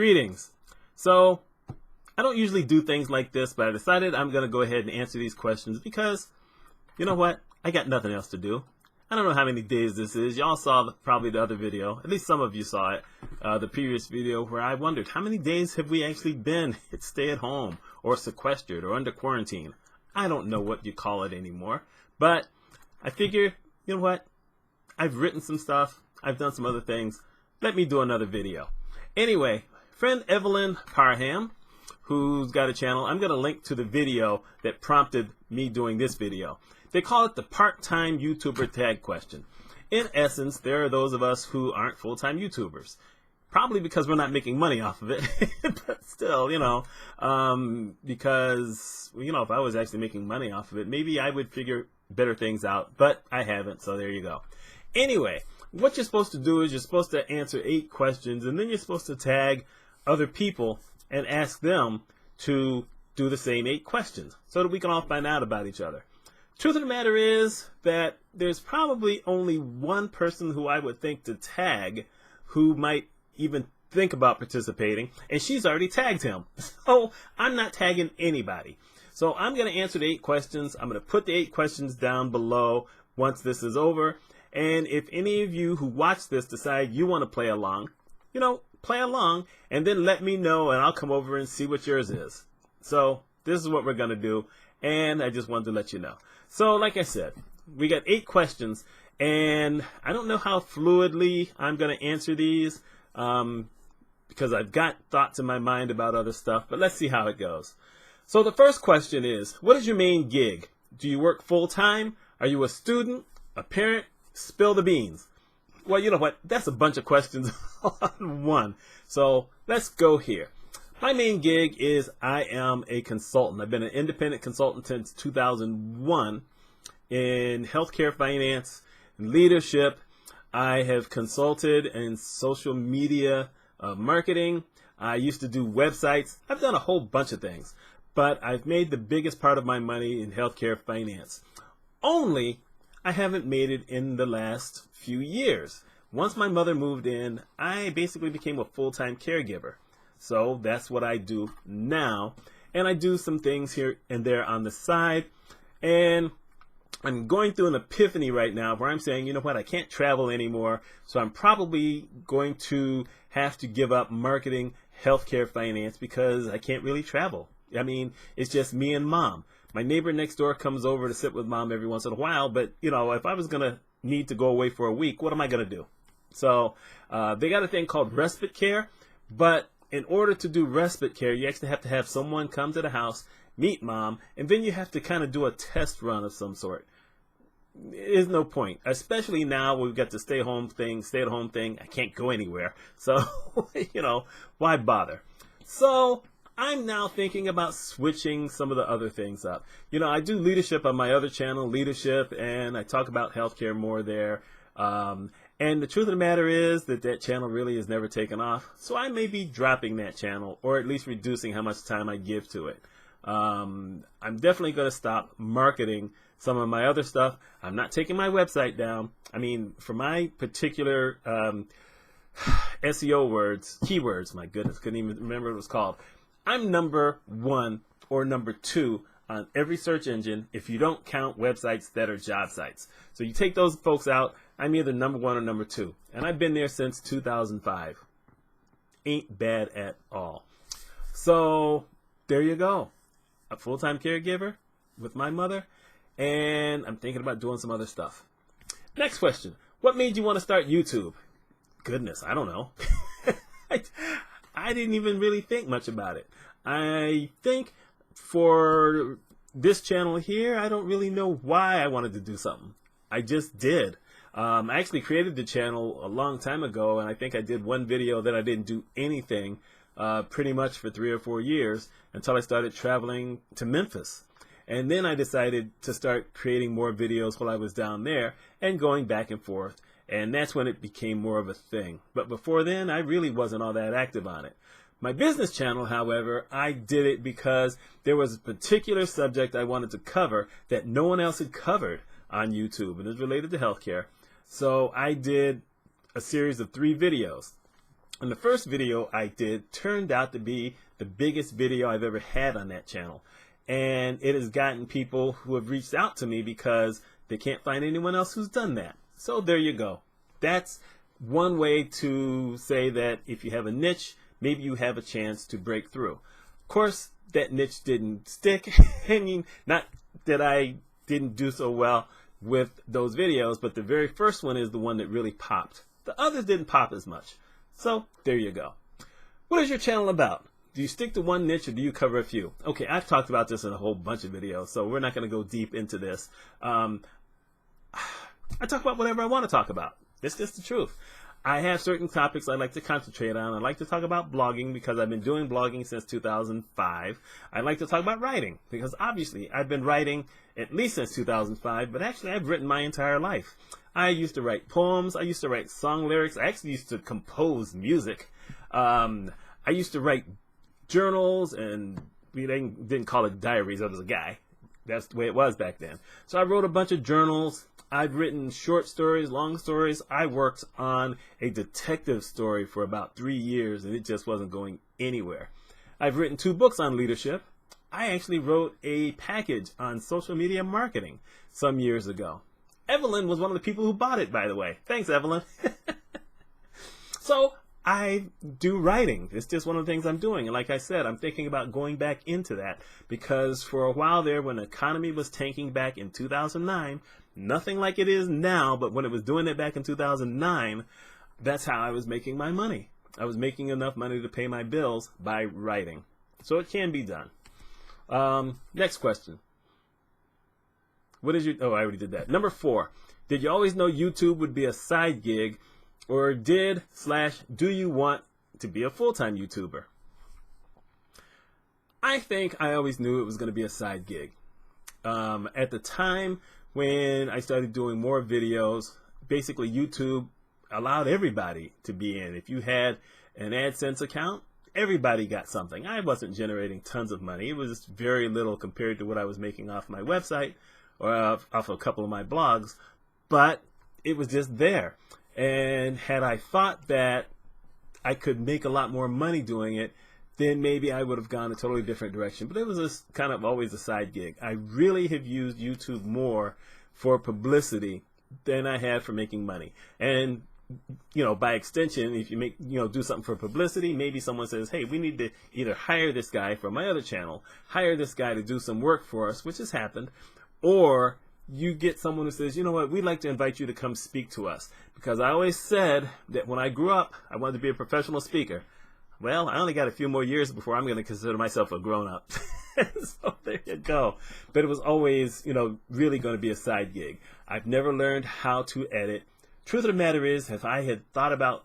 Greetings. So, I don't usually do things like this, but I decided I'm going to go ahead and answer these questions because, you know what? I got nothing else to do. I don't know how many days this is. Y'all saw probably the other video. At least some of you saw it. The previous video where I wondered how many days have we actually been at stay at home or sequestered or under quarantine. I don't know what you call it anymore. But I figure, you know what? I've written some stuff. I've done some other things. Let me do another video. Anyway, friend Evelyn Parham, who's got a channel, I'm going to link to the video that prompted me doing this video. They call it the part-time YouTuber tag question. In essence, there are those of us who aren't full-time YouTubers. Probably because we're not making money off of it. But still, because, if I was actually making money off of it, maybe I would figure better things out. But I haven't, so there you go. Anyway, what you're supposed to do is you're supposed to answer 8 questions, and then you're supposed to tag other people and ask them to do the same 8 questions so that we can all find out about each other. Truth of the matter is that there's probably only one person who I would think to tag who might even think about participating, and she's already tagged him. So I'm not tagging anybody. So I'm going to answer the 8 questions. I'm going to put the 8 questions down below once this is over. And if any of you who watch this decide you want to play along, play along and then let me know and I'll come over and see what yours is. So this is what we're going to do. And I just wanted to let you know. So like I said, we got 8 questions and I don't know how fluidly I'm going to answer these because I've got thoughts in my mind about other stuff, but let's see how it goes. So the first question is, what is your main gig? Do you work full time? Are you a student, a parent? Spill the beans. Well, you know what? That's a bunch of questions on one. So let's go here. My main gig is I am a consultant. I've been an independent consultant since 2001 in healthcare finance and leadership. I have consulted in social media marketing. I used to do websites. I've done a whole bunch of things, but I've made the biggest part of my money in healthcare finance. Only I haven't made it in the last few years. Once my mother moved in, I basically became a full-time caregiver. So that's what I do now. And I do some things here and there on the side. And I'm going through an epiphany right now where I'm saying, you know what, I can't travel anymore. So I'm probably going to have to give up marketing healthcare finance because I can't really travel. I mean, it's just me and mom. My neighbor next door comes over to sit with mom every once in a while, but if I was going to need to go away for a week, what am I going to do? So they got a thing called respite care, but in order to do respite care, you actually have to have someone come to the house, meet mom, and then you have to kind of do a test run of some sort. There's no point, especially now we've got the stay-at-home thing. I can't go anywhere. So, why bother? So I'm now thinking about switching some of the other things up. I do leadership on my other channel, leadership, and I talk about healthcare more there. And the truth of the matter is that channel really has never taken off. So I may be dropping that channel or at least reducing how much time I give to it. I'm definitely going to stop marketing some of my other stuff. I'm not taking my website down. I mean, for my particular SEO keywords, my goodness, couldn't even remember what it was called. I'm number 1 or number 2 on every search engine if you don't count websites that are job sites. So you take those folks out, I'm either number 1 or number 2. And I've been there since 2005. Ain't bad at all. So there you go. A full-time caregiver with my mother, and I'm thinking about doing some other stuff. Next question. What made you want to start YouTube? Goodness, I don't know. I didn't even really think much about it. I think for this channel here, I don't really know why I wanted to do something. I just did. I actually created the channel a long time ago, and I think I did one video that I didn't do anything pretty much for 3 or 4 years until I started traveling to Memphis. And then I decided to start creating more videos while I was down there and going back and forth. And that's when it became more of a thing. But before then, I really wasn't all that active on it. My business channel, however, I did it because there was a particular subject I wanted to cover that no one else had covered on YouTube, and it's related to healthcare. So I did a series of 3 videos. And the first video I did turned out to be the biggest video I've ever had on that channel. And it has gotten people who have reached out to me because they can't find anyone else who's done that. So there you go. That's one way to say that if you have a niche, maybe you have a chance to break through. Of course, that niche didn't stick. I mean, not that I didn't do so well with those videos, but the very first one is the one that really popped. The others didn't pop as much. So there you go. What is your channel about? Do you stick to one niche or do you cover a few? Okay, I've talked about this in a whole bunch of videos, so we're not going to go deep into this. I talk about whatever I want to talk about. It's just the truth. I have certain topics I like to concentrate on. I like to talk about blogging because I've been doing blogging since 2005. I like to talk about writing because obviously I've been writing at least since 2005, but actually I've written my entire life. I used to write poems. I used to write song lyrics. I actually used to compose music. I used to write journals, and we didn't call it diaries. I was a guy. That's the way it was back then. So I wrote a bunch of journals. I've written short stories, long stories. I worked on a detective story for about 3 years, and it just wasn't going anywhere. I've written 2 books on leadership. I actually wrote a package on social media marketing some years ago. Evelyn was one of the people who bought it, by the way. Thanks, Evelyn. So I do writing. It's just one of the things I'm doing. And like I said, I'm thinking about going back into that because for a while there, when the economy was tanking back in 2009, nothing like it is now, but when it was doing it back in 2009, that's how I was making my money. I was making enough money to pay my bills by writing. So it can be done. Next question. What is your, oh, I already did that. Number 4, did you always know YouTube would be a side gig, or do you want to be a full-time YouTuber? I think I always knew it was going to be a side gig. At the time when I started doing more videos, basically YouTube allowed everybody to be in. If you had an AdSense account, everybody got something. I wasn't generating tons of money. It was very little compared to what I was making off my website or off a couple of my blogs, but it was just there. And had I thought that I could make a lot more money doing it, then maybe I would have gone a totally different direction. But it was just kind of always a side gig. I really have used YouTube more for publicity than I have for making money. And, you know, by extension, if you do something for publicity, maybe someone says, hey, we need to either hire this guy from my other channel, hire this guy to do some work for us, which has happened, or you get someone who says, you know what, we'd like to invite you to come speak to us. Because I always said that when I grew up, I wanted to be a professional speaker. Well, I only got a few more years before I'm going to consider myself a grown-up. So there you go. But it was always, you know, really going to be a side gig. I've never learned how to edit. Truth of the matter is, if I had thought about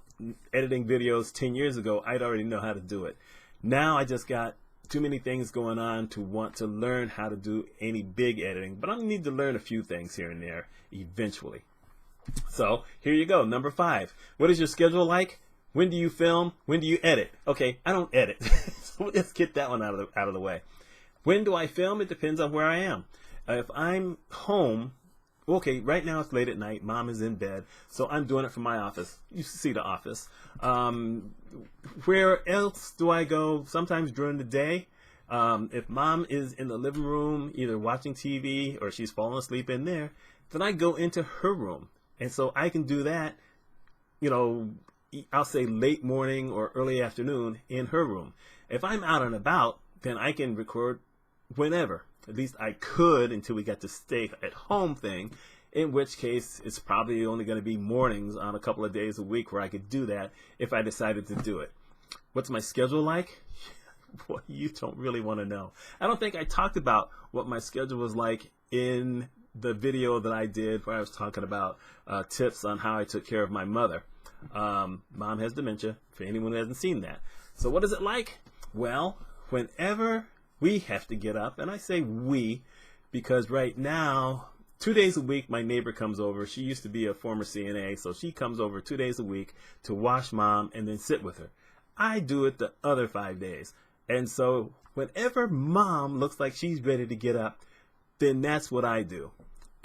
editing videos 10 years ago, I'd already know how to do it. Now I just got too many things going on to want to learn how to do any big editing, but I need to learn a few things here and there eventually. So here you go. Number 5. What is your schedule like? When do you film? When do you edit? Okay, I don't edit. So let's get that one out of the way. When do I film? It depends on where I am. If I'm home, okay, right now it's late at night. Mom is in bed, so I'm doing it from my office. You see The Office. Where else do I go? Sometimes during the day. If Mom is in the living room, either watching TV or she's falling asleep in there, then I go into her room. And so I can do that, you know, I'll say late morning or early afternoon in her room. If I'm out and about, then I can record whenever. At least I could until we got to stay at home thing, in which case it's probably only going to be mornings on a couple of days a week where I could do that if I decided to do it. What's my schedule like? Boy, you don't really want to know. I don't think I talked about what my schedule was like in the video that I did where I was talking about tips on how I took care of my mother. Mom has dementia, for anyone who hasn't seen that. So what is it like? Well, whenever we have to get up, and I say we because right now, 2 days a week, my neighbor comes over. She used to be a former CNA, so she comes over 2 days a week to watch Mom and then sit with her. I do it the other 5 days. And so whenever Mom looks like she's ready to get up, then that's what I do.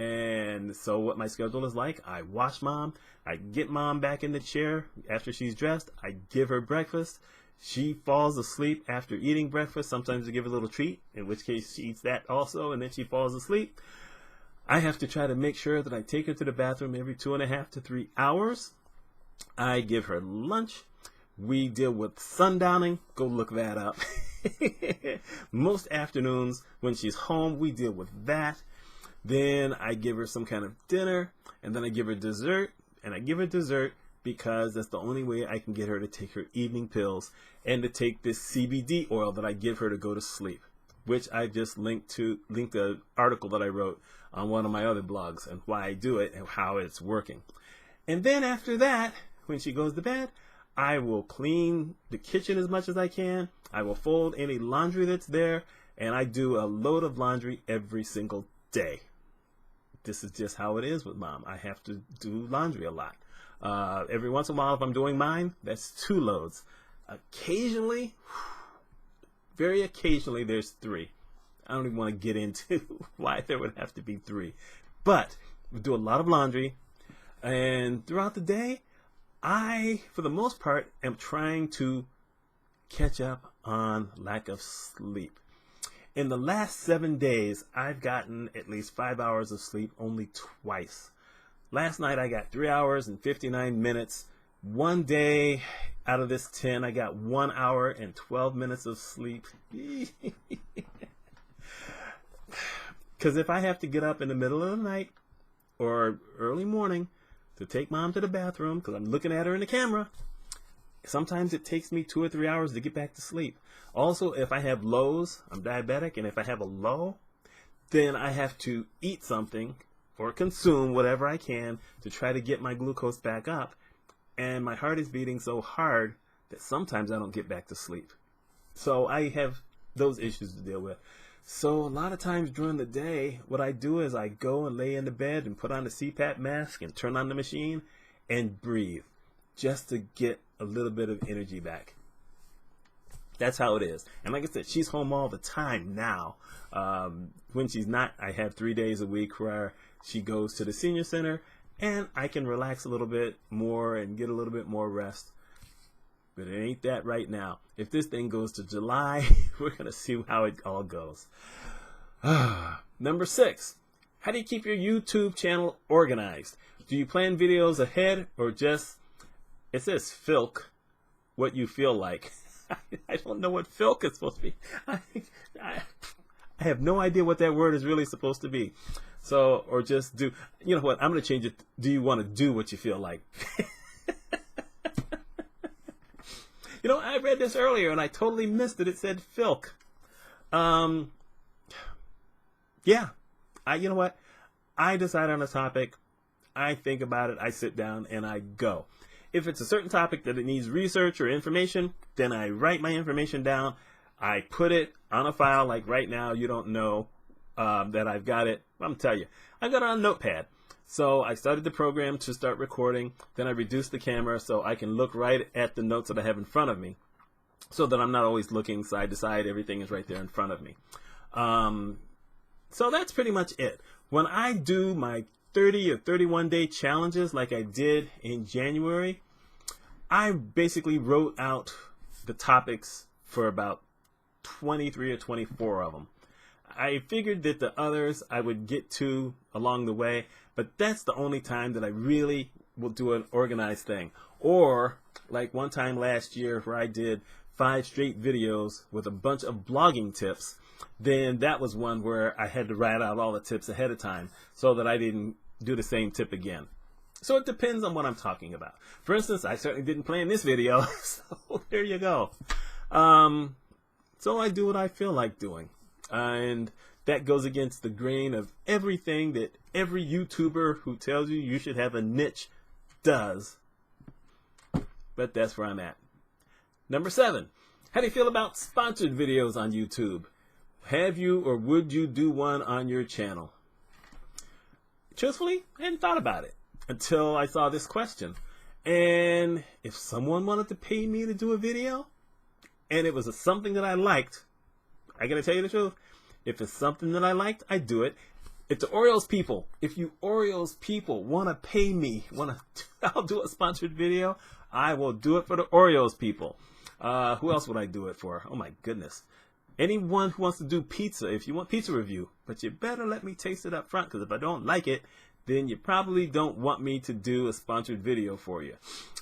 And so what my schedule is like, I wash mom, I get mom back in the chair after she's dressed, I give her breakfast. She falls asleep after eating breakfast. Sometimes I give her a little treat, in which case she eats that also, and then she falls asleep. I have to try to make sure that I take her to the bathroom every 2.5 to 3 hours. I give her lunch. We deal with sundowning. Go look that up. Most afternoons when she's home, we deal with that. Then I give her some kind of dinner, and then I give her dessert, and I give her dessert because that's the only way I can get her to take her evening pills and to take this CBD oil that I give her to go to sleep, which I just linked an article that I wrote on one of my other blogs and why I do it and how it's working. And then after that, when she goes to bed, I will clean the kitchen as much as I can. I will fold any laundry that's there, and I do a load of laundry every single day. This is just how it is with mom. I have to do laundry a lot. Every once in a while, if I'm doing mine, that's 2 loads. Occasionally, very occasionally, there's 3. I don't even want to get into why there would have to be 3. But we do a lot of laundry. And throughout the day, I, for the most part, am trying to catch up on lack of sleep. In the last 7 days, I've gotten at least 5 hours of sleep only twice. Last night, I got 3 hours and 59 minutes. One day out of this 10, I got 1 hour and 12 minutes of sleep. Because if I have to get up in the middle of the night or early morning to take mom to the bathroom because I'm looking at her in the camera, sometimes it takes me 2 or 3 hours to get back to sleep. Also, if I have lows, I'm diabetic, and if I have a low, then I have to eat something or consume whatever I can to try to get my glucose back up. And my heart is beating so hard that sometimes I don't get back to sleep. So I have those issues to deal with. So a lot of times during the day, what I do is I go and lay in the bed and put on the CPAP mask and turn on the machine and breathe just to get a little bit of energy back. That's how it is. And like I said, she's home all the time now. When she's not, I have 3 days a week where she goes to the senior center and I can relax a little bit more and get a little bit more rest. But it ain't that right now. If this thing goes to July, we're going to see how it all goes. Number 6, how do you keep your YouTube channel organized? Do you plan videos ahead or just, it says filk, what you feel like? I don't know what filk is supposed to be. I have no idea what that word is really supposed to be. So, or just do, you know what, I'm going to change it. Do you want to do what you feel like? You know, I read this earlier and I totally missed it. It said filk. Yeah. You know what? I decide on a topic. I think about it. I sit down and I go. If it's a certain topic that it needs research or information, then I write my information down. I put it on a file. Like right now, you don't know that I've got it. I'm going to tell you. I've got it on a notepad. So I started the program to start recording. Then I reduced the camera so I can look right at the notes that I have in front of me so that I'm not always looking side to side. Everything is right there in front of me. So that's pretty much it. When I do my 30 or 31 day challenges like I did in January, I basically wrote out the topics for about 23 or 24 of them. I figured that the others I would get to along the way, but that's the only time that I really will do an organized thing. Or like one time last year where I did 5 straight videos with a bunch of blogging tips, then that was one where I had to write out all the tips ahead of time so that I didn't do the same tip again. So it depends on what I'm talking about. For instance, I certainly didn't plan this video, so there you go. So I do what I feel like doing. And that goes against the grain of everything that every YouTuber who tells you you should have a niche does. But that's where I'm at. Number 7, how do you feel about sponsored videos on YouTube? Have you or would you do one on your channel? Truthfully, I hadn't thought about it until I saw this question. And if someone wanted to pay me to do a video and it was something that I liked, I gotta tell you the truth, if it's something that I liked, I'd do it. if the Orioles people, if you Orioles people want to pay me, I'll do a sponsored video. I will do it for the Orioles people. Who else would I do it for? Oh my goodness. Anyone who wants to do pizza, if you want pizza review, but you better let me taste it up front, because if I don't like it, then you probably don't want me to do a sponsored video for you.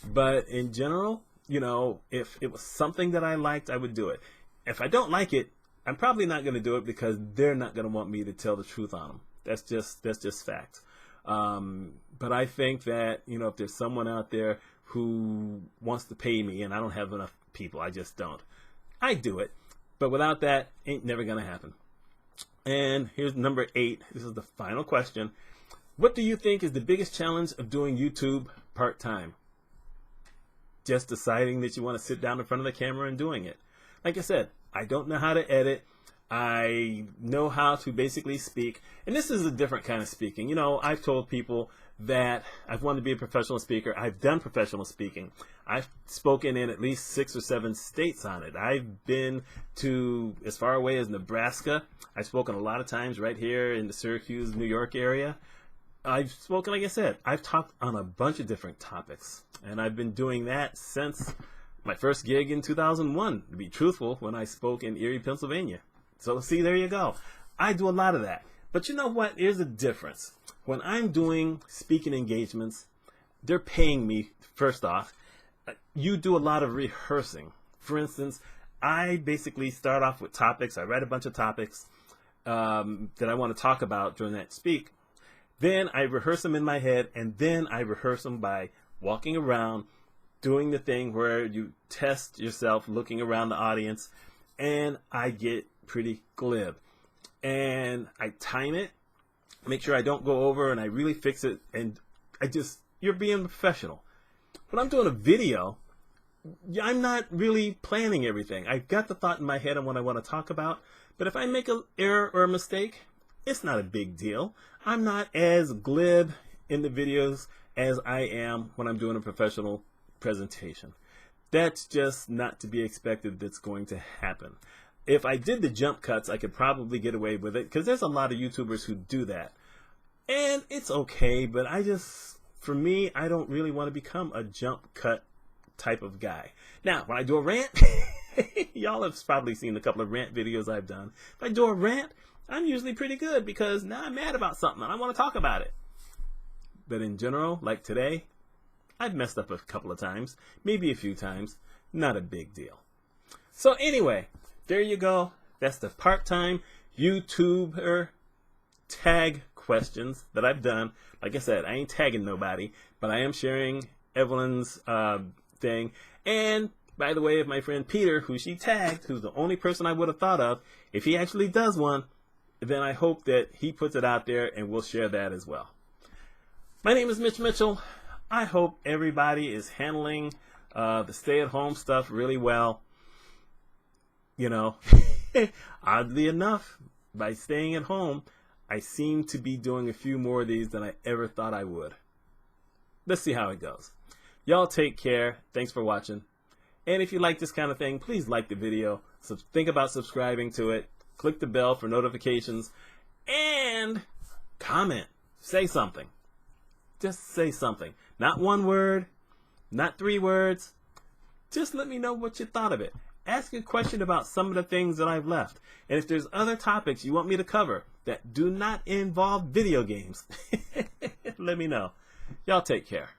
But in general, you know, if it was something that I liked, I would do it. If I don't like it, I'm probably not going to do it, because they're not going to want me to tell the truth on them. That's just fact. But I think that, you know, if there's someone out there who wants to pay me, and I don't have enough people, I just don't, I do it. But without that, ain't never going to happen. And here's number 8. This is the final question. What do you think is the biggest challenge of doing YouTube part-time? Just deciding that you want to sit down in front of the camera and doing it. Like I said, I don't know how to edit. I know how to basically speak. And this is a different kind of speaking. You know, I've told people that I've wanted to be a professional speaker. I've done professional speaking. I've spoken in at least 6 or 7 states on it. I've been to as far away as Nebraska. I've spoken a lot of times right here in the Syracuse, New York area. I've spoken, like I said, I've talked on a bunch of different topics. And I've been doing that since my first gig in 2001, to be truthful, when I spoke in Erie, Pennsylvania. So see, there you go. I do a lot of that. But you know what? Here's the difference. When I'm doing speaking engagements, they're paying me, first off. You do a lot of rehearsing. For instance, I basically start off with topics. I write a bunch of topics that I want to talk about during that speak. Then I rehearse them in my head, and then I rehearse them by walking around, doing the thing where you test yourself, looking around the audience, and I get pretty glib. And I time it, make sure I don't go over, and I really fix it, and you're being professional. When I'm doing a video, I'm not really planning everything. I've got the thought in my head on what I want to talk about, but if I make an error or a mistake, it's not a big deal. I'm not as glib in the videos as I am when I'm doing a professional presentation. That's just not to be expected. That's going to happen. If I did the jump cuts, I could probably get away with it, because there's a lot of YouTubers who do that. And it's okay, but for me, I don't really want to become a jump cut type of guy. Now, when I do a rant, y'all have probably seen a couple of rant videos I've done. If I do a rant, I'm usually pretty good, because now I'm mad about something and I want to talk about it. But in general, like today, I've messed up a couple of times, maybe a few times, not a big deal. So anyway, there you go. That's the part-time YouTuber tag questions that I've done. Like I said, I ain't tagging nobody, but I am sharing Evelyn's thing. And by the way, if my friend Peter, who she tagged, who's the only person I would have thought of, if he actually does one, then I hope that he puts it out there and we'll share that as well. My name is Mitch Mitchell. I hope everybody is handling the stay-at-home stuff really well. You know, oddly enough, by staying at home, I seem to be doing a few more of these than I ever thought I would. Let's see how it goes. Y'all take care. Thanks for watching. And if you like this kind of thing, please like the video. So think about subscribing to it. Click the bell for notifications. And comment. Say something. Just say something. Not one word. Not 3 words. Just let me know what you thought of it. Ask a question about some of the things that I've left. And if there's other topics you want me to cover that do not involve video games, let me know. Y'all take care.